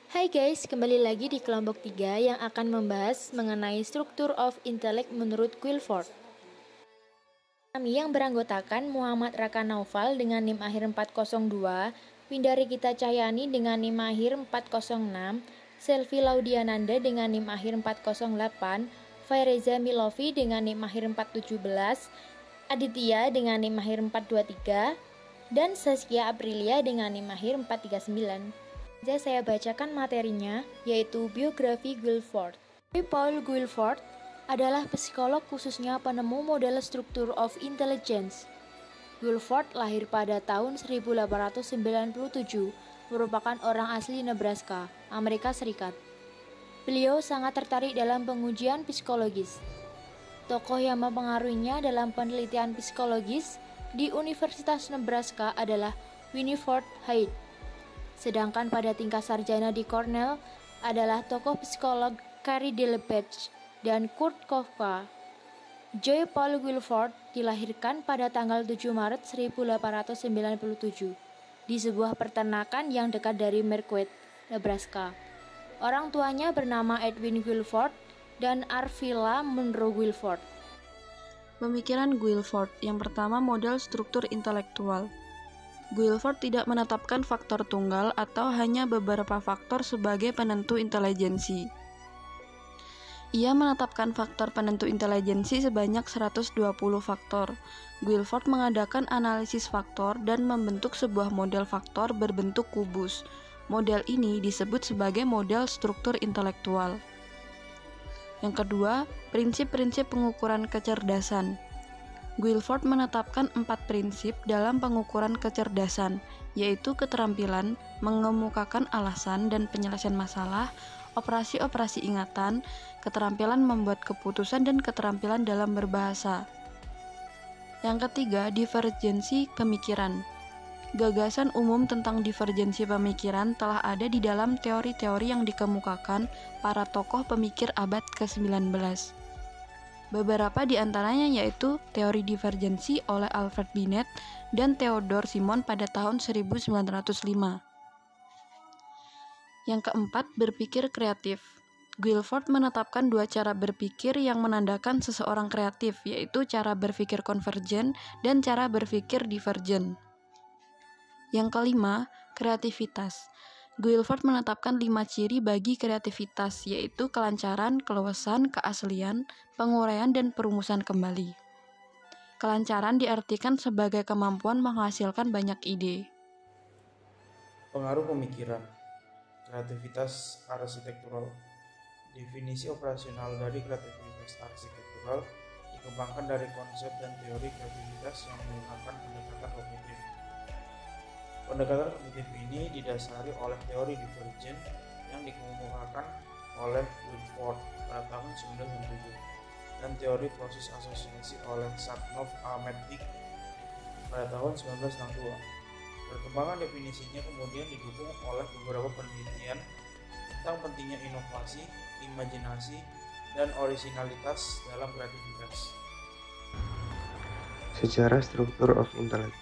Hai guys, kembali lagi di kelompok 3 yang akan membahas mengenai struktur of intellect menurut Guilford. Kami yang beranggotakan Muhammad Raka Naufal dengan NIM akhir 402, Windari Gita Cahyani dengan NIM akhir 406, Selvi Laudiananda dengan NIM akhir 408, Faireza Milovi dengan NIM akhir 417, Aditya dengan NIM akhir 423, dan Saskia Aprilia dengan NIM akhir 439. Saya bacakan materinya, yaitu biografi Guilford. Paul Guilford adalah psikolog khususnya penemu model struktur of intelligence. Guilford lahir pada tahun 1897, merupakan orang asli Nebraska, Amerika Serikat. Beliau sangat tertarik dalam pengujian psikologis. Tokoh yang mempengaruhinya dalam penelitian psikologis di Universitas Nebraska adalah Winifred Hyde. Sedangkan pada tingkat sarjana di Cornell adalah tokoh psikolog Carrie DeLepage dan Kurt Kofka. Joy Paul Guilford dilahirkan pada tanggal 7 Maret 1897 di sebuah peternakan yang dekat dari Marquette, Nebraska. Orang tuanya bernama Edwin Guilford dan Arvilla Monroe Guilford. Pemikiran Guilford yang pertama, model struktur intelektual. Guilford tidak menetapkan faktor tunggal atau hanya beberapa faktor sebagai penentu intelijensi. Ia menetapkan faktor penentu intelijensi sebanyak 120 faktor. Guilford mengadakan analisis faktor dan membentuk sebuah model faktor berbentuk kubus. Model ini disebut sebagai model struktur intelektual. Yang kedua, prinsip-prinsip pengukuran kecerdasan. Guilford menetapkan 4 prinsip dalam pengukuran kecerdasan, yaitu keterampilan, mengemukakan alasan dan penyelesaian masalah, operasi-operasi ingatan, keterampilan membuat keputusan, dan keterampilan dalam berbahasa. Yang ketiga, divergensi pemikiran. Gagasan umum tentang divergensi pemikiran telah ada di dalam teori-teori yang dikemukakan para tokoh pemikir abad ke-19. Beberapa di antaranya yaitu teori divergensi oleh Alfred Binet dan Theodore Simon pada tahun 1905. Yang keempat, berpikir kreatif. Guilford menetapkan 2 cara berpikir yang menandakan seseorang kreatif, yaitu cara berpikir konvergen dan cara berpikir divergen. Yang kelima, kreativitas. Guilford menetapkan 5 ciri bagi kreativitas, yaitu kelancaran, keluasan, keaslian, penguraian, dan perumusan kembali. Kelancaran diartikan sebagai kemampuan menghasilkan banyak ide. Pengaruh pemikiran, kreativitas arsitektural. Definisi operasional dari kreativitas arsitektural dikembangkan dari konsep dan teori kreativitas yang menggunakan pendekatan kognitif. Pendekatan kognitif ini didasari oleh teori divergen yang dikemukakan oleh Guilford pada tahun 1907 dan teori proses asosiasi oleh Sachnov Ahmed-Dick pada tahun 1962. Perkembangan definisinya kemudian didukung oleh beberapa penelitian tentang pentingnya inovasi, imajinasi, dan orisinalitas dalam kreativitas. Sejarah struktur of intellect.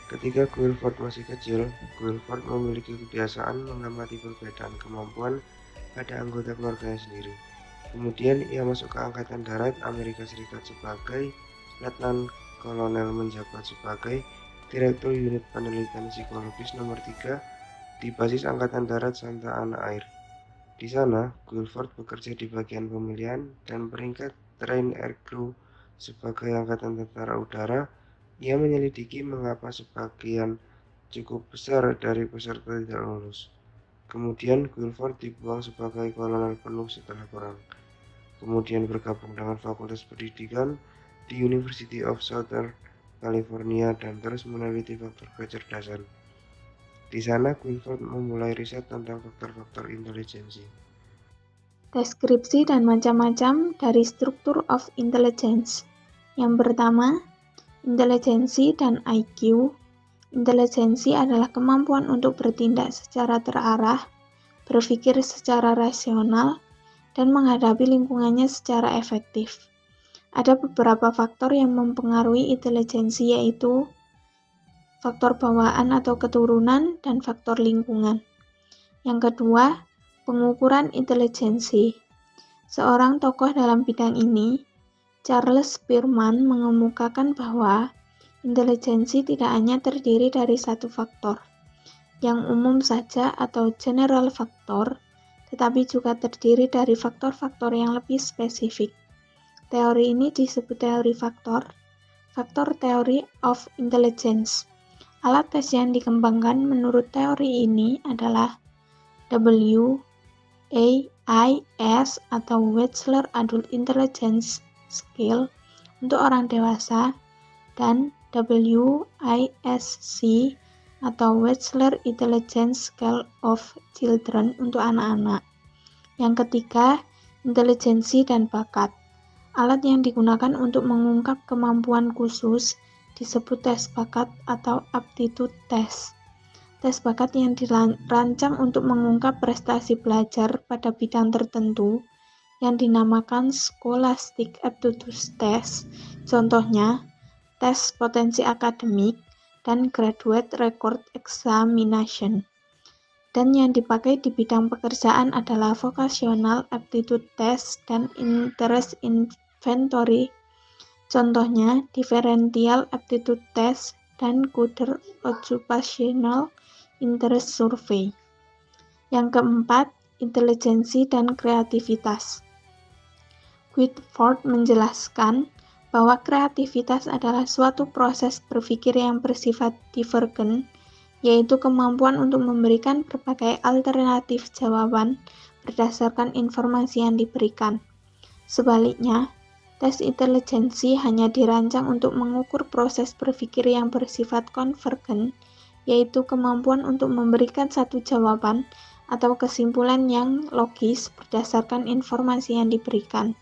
Ketika Guilford masih kecil, Guilford memiliki kebiasaan mengamati perbedaan kemampuan pada anggota keluarganya sendiri. Kemudian ia masuk ke Angkatan Darat Amerika Serikat sebagai letnan kolonel, menjabat sebagai Direktur Unit Penelitian Psikologis nomor 3 di basis Angkatan Darat Santa Ana Air. Di sana, Guilford bekerja di bagian pemilihan dan peringkat Train Air Crew sebagai Angkatan Tentara Udara. Ia menyelidiki mengapa sebagian cukup besar dari peserta tidak lulus. Kemudian Guilford dibuang sebagai kolonel penuh setelah perang. Kemudian bergabung dengan Fakultas Pendidikan di University of Southern California dan terus meneliti faktor kecerdasan. Di sana Guilford memulai riset tentang faktor-faktor intelijensi. Deskripsi dan macam-macam dari struktur of intelligence. Yang pertama, intelijensi dan IQ. Intelijensi adalah kemampuan untuk bertindak secara terarah, berpikir secara rasional, dan menghadapi lingkungannya secara efektif. Ada beberapa faktor yang mempengaruhi intelijensi, yaitu faktor bawaan atau keturunan dan faktor lingkungan. Yang kedua, pengukuran intelijensi. Seorang tokoh dalam bidang ini, Charles Spearman, mengemukakan bahwa intelijensi tidak hanya terdiri dari satu faktor, yang umum saja atau general factor, tetapi juga terdiri dari faktor-faktor yang lebih spesifik. Teori ini disebut teori faktor theory of intelligence. Alat tes yang dikembangkan menurut teori ini adalah WAIS atau Wechsler Adult Intelligence Scale untuk orang dewasa dan WISC atau Wechsler Intelligence Scale of Children untuk anak-anak. Yang ketiga, intelijensi dan bakat. Alat yang digunakan untuk mengungkap kemampuan khusus disebut tes bakat atau aptitude test. Tes bakat yang dirancang untuk mengungkap prestasi belajar pada bidang tertentu yang dinamakan Scholastic Aptitude Test. Contohnya, tes potensi akademik dan Graduate Record Examination. Dan yang dipakai di bidang pekerjaan adalah Vocational Aptitude Test dan Interest Inventory. Contohnya, Differential Aptitude Test dan Coder Occupational Interest Survey. Yang keempat, intelijensi dan kreativitas. Whitford menjelaskan bahwa kreativitas adalah suatu proses berpikir yang bersifat divergen, yaitu kemampuan untuk memberikan berbagai alternatif jawaban berdasarkan informasi yang diberikan. Sebaliknya, tes intelijensi hanya dirancang untuk mengukur proses berpikir yang bersifat konvergen, yaitu kemampuan untuk memberikan satu jawaban atau kesimpulan yang logis berdasarkan informasi yang diberikan.